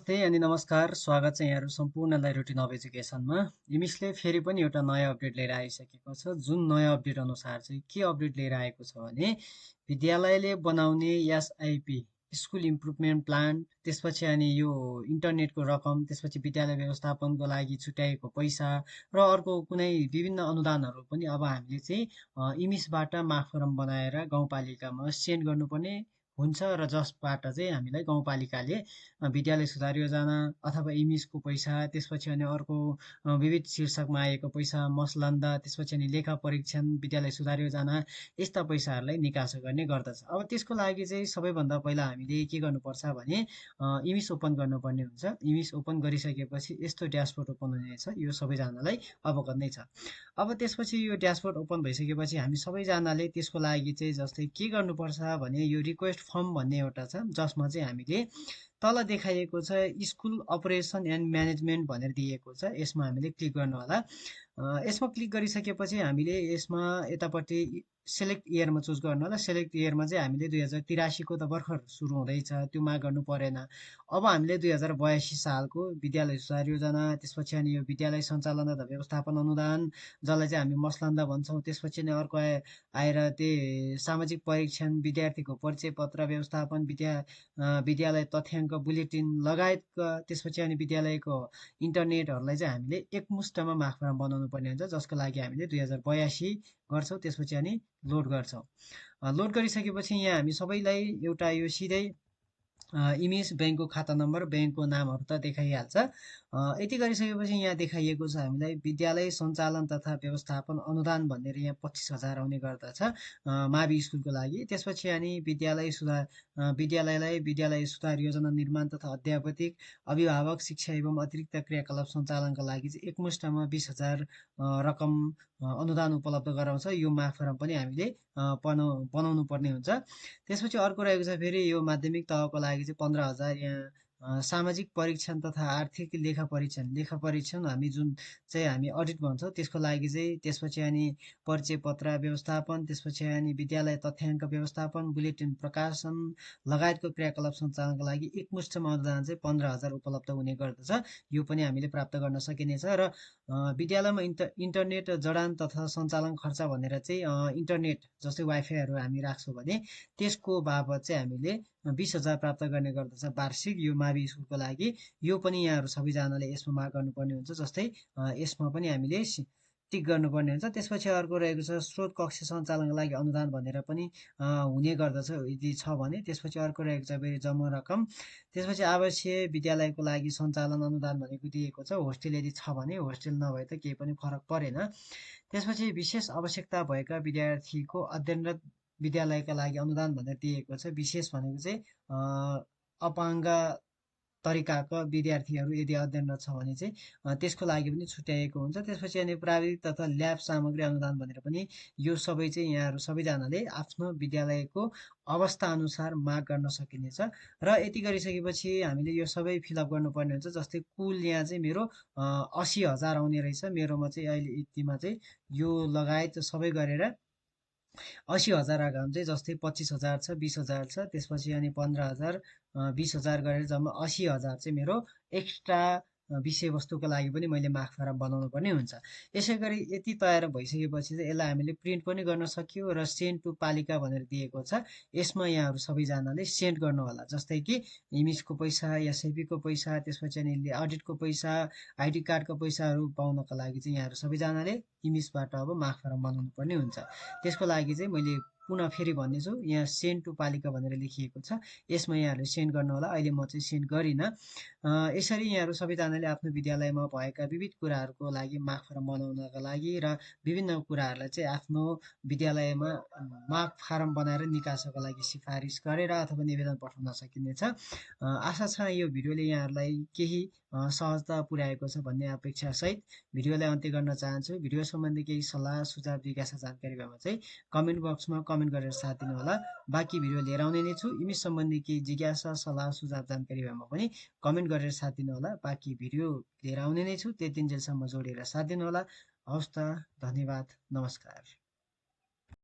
नमस्ते अनि नमस्कार। स्वागत छ यहाँहरू सम्पूर्णलाई रुटिन अफ एजुकेसनमा। इमिसले फेरि पनि एउटा नयाँ अपडेट लिएर आइसकेको छ। जुन नयाँ अपडेट अनुसार चाहिँ के अपडेट लिएर आएको छ भने विद्यालयले बनाउने एसआइपी स्कुल इम्प्रुभमेन्ट प्लान, त्यसपछि अनि यो इन्टरनेटको रकम, त्यसपछि विद्यालय व्यवस्थापनको लागि छुट्याएको पैसा र अर्को कुनै विभिन्न अनुदानहरू पनि अब हामीले चाहिँ इमिसबाट माफरम बनाएर गाउँपालिकामा सेन्ड गर्नुपर्ने हुन्छ र जसबाट चाहिँ हामीलाई गाउँपालिकाले विद्यालय सुधार योजना अथवा इमिसको पैसा, त्यसपछि अनि अर्को विविध शीर्षकमा आएको पैसा, मसलन्दा, त्यसपछि अनि लेखा परीक्षण, विद्यालय सुधार योजना, यस्ता पैसाहरूलाई निकास गर्ने गर्दछ। अब त्यसको लागि चाहिँ सबैभन्दा पहिला हामीले के गर्नुपर्छ भने इमिस ओपन गर्नुपर्ने हुन्छ। इमिस ओपन गरिसकेपछि यस्तो ड्यासबोर्ड ओपन हुनेछ। यो सबैजनालाई अवगत नै छ। अब त्यसपछि यो ड्यासबोर्ड ओपन भइसकेपछि हामी सबैजनाले त्यसको लागि चाहिँ जस्तै के गर्नुपर्छ भने यो रिक्वेस्ट फर्म भन्ने एउटा छ, जसमा चाहिँ हामीले तल देखाइएको छ स्कुल अपरेसन एन्ड म्यानेजमेन्ट भनेर दिएको छ। यसमा हामीले क्लिक गर्नु होला। यसमा क्लिक गरिसकेपछि हामीले यसमा यतापट्टि सेलेक्ट इयरमा चुज गर्नु होला। सेलेक्ट इयरमा चाहिँ हामीले 2083को त भर्खर सुरु हुँदैछ, त्यो मा गर्नु परेन। अब हामीले 2082 सालको विद्यालय सुधार योजना, त्यसपछि अनि यो विद्यालय सञ्चालन तथा व्यवस्थापन अनुदान, जसलाई चाहिँ हामी मसलन्दा भन्छौँ, त्यसपछि नै अर्को आएर त्यही सामाजिक परीक्षण, विद्यार्थीको परिचय पत्र व्यवस्थापन, विद्यालय तथ्याङ्क बुलेटिन लगायतका, त्यसपछि अनि विद्यालयको इन्टरनेटहरूलाई चाहिँ हामीले एकमुष्टमा माफरम बनाउनु पर्ने हुन्छ, जसको लागि हामीले 2082 गर्छौँ। त्यसपछि अनि लोड गर्छौँ। लोड गरिसकेपछि यहाँ हामी सबैलाई एउटा यो सिधै इमेज, ब्याङ्कको खाता नम्बर, ब्याङ्कको नामहरू त देखाइहाल्छ। यति गरिसकेपछि यहाँ देखाइएको छ हामीलाई विद्यालय सञ्चालन तथा व्यवस्थापन अनुदान भनेर यहाँ 25,000 आउने गर्दछ मावि स्कुलको लागि। त्यसपछि अनि विद्यालयलाई विद्यालय सुधार योजना निर्माण तथा अध्यापतिक, अभिभावक, शिक्षा एवं अतिरिक्त क्रियाकलाप सञ्चालनका लागि चाहिँ एकमुष्टमा 20,000 रकम अनुदान उपलब्ध गराउँछ। यो माफरम पनि हामीले बनाउनु पर्ने हुन्छ। त्यसपछि अर्को रहेको छ फेरि यो माध्यमिक तहको लागि चाहिँ 15,000 यहाँ सामाजिक परीक्षण तथा आर्थिक लेखा परीक्षण हामी जुन चाहिँ हामी अडिट भन्छौँ त्यसको लागि चाहिँ, त्यसपछि अनि परिचय पत्र व्यवस्थापन, त्यसपछि अनि विद्यालय तथ्याङ्क व्यवस्थापन, बुलेटिन प्रकाशन लगायतको क्रियाकलाप सञ्चालनको लागि एकमुष्टमा अनुदान चाहिँ 15,000 उपलब्ध हुने गर्दछ। यो पनि हामीले प्राप्त गर्न सकिनेछ। र विद्यालयमा इन्टरनेट जडान तथा सञ्चालन खर्च भनेर चाहिँ इन्टरनेट जस्तै वाइफाईहरू हामी राख्छौँ भने त्यसको बाबत चाहिँ हामीले 20,000 प्राप्त गर्ने गर्दछ वार्षिक, यो मावि स्कुलको लागि। यो पनि यहाँहरू सबैजनाले यसमा माग गर्नुपर्ने हुन्छ। जस्तै यसमा पनि हामीले टिक गर्नुपर्ने हुन्छ। त्यसपछि अर्को रहेको छ स्रोत कक्ष सञ्चालनको लागि अनुदान भनेर पनि हुने गर्दछ यदि छ भने। त्यसपछि अर्को रहेको छ फेरि जम्मा रकम। त्यसपछि आवासीय विद्यालयको लागि सञ्चालन अनुदान भनेको दिएको छ। होस्टेल यदि छ भने, होस्टेल नभए त केही पनि फरक परेन। त्यसपछि विशेष आवश्यकता भएका विद्यार्थीको अध्ययनरत विद्यालयका लागि अनुदान भनेर दिएको छ। विशेष भनेको चाहिँ अपाङ्ग तरिकाका विद्यार्थीहरू यदि अध्ययनरत छ भने चाहिँ त्यसको लागि पनि छुट्याइएको हुन्छ। त्यसपछि अनि प्राविधिक तथा ल्याब सामग्री अनुदान भनेर पनि यो सबै चाहिँ यहाँहरू सबैजनाले आफ्नो विद्यालयको अवस्था अनुसार माग गर्न सकिनेछ। र यति गरिसकेपछि हामीले यो सबै फिलअप गर्नुपर्ने हुन्छ। जस्तै कुल यहाँ चाहिँ मेरो 80,000 आउने रहेछ। मेरोमा चाहिँ अहिले यतिमा चाहिँ यो लगायत सबै गरेर 80,000 आएको हुन्छ। जस्तै 25,000 छ, 20,000 छ, त्यसपछि अनि 15,000, 20,000 गरेर जम्मा 80,000 चाहिँ मेरो एक्स्ट्रा विषयवस्तुको लागि पनि मैले माग फारम बनाउनु पर्ने हुन्छ। यसै गरी यति तयार भइसकेपछि चाहिँ यसलाई हामीले प्रिन्ट पनि गर्न सकियो र सेन्ड टु पालिका भनेर दिएको छ। यसमा यहाँहरू सबैजनाले सेन्ड गर्नु होला। जस्तै कि इमिसको पैसा, एसआइपीको पैसा, त्यसपछि अनि अडिटको पैसा, आइडी कार्डको पैसाहरू पाउनको लागि चाहिँ यहाँहरू सबैजनाले इमिसबाट अब माग फारम बनाउनु पर्ने हुन्छ। त्यसको लागि चाहिँ मैले पुनः फेरि भन्नेछु, यहाँ सेन्ड टु पालिका भनेर लेखिएको छ। यसमा यहाँहरूले सेन्ड गर्नु होला। अहिले म चाहिँ सेन्ड गरिनँ। यसरी यहाँहरू सबैजनाले आफ्नो विद्यालयमा भएका विविध कुराहरूको लागि माग फारम बनाउनका लागि र विभिन्न कुराहरूलाई चाहिँ आफ्नो विद्यालयमा माग फारम बनाएर निकासको लागि सिफारिस गरेर अथवा निवेदन पठाउन सकिनेछ। आशा छ यो भिडियोले यहाँहरूलाई केही सहजता पुर्याएको छ भन्ने अपेक्षासहित भिडियोलाई अन्त्य गर्न चाहन्छु। भिडियो सम्बन्धी केही सल्लाह सुझाव जिज्ञासा जानकारी भएमा चाहिँ कमेन्ट बक्समा कमेन्ट गरेर साथ दिनु होला। बाँकी भिडियो लिएर आउने नै छु। इमेज सम्बन्धी केही जिज्ञासा, सल्लाह सुझाव जानकारी भएमा पनि कमेन्ट गरेर साथ दिनु होला। बाँकी भिडियो लिएर आउने नै छु। त्यति जेलसम्म जोडिएर साथ दिनु होला। हवस् त, धन्यवाद, नमस्कार।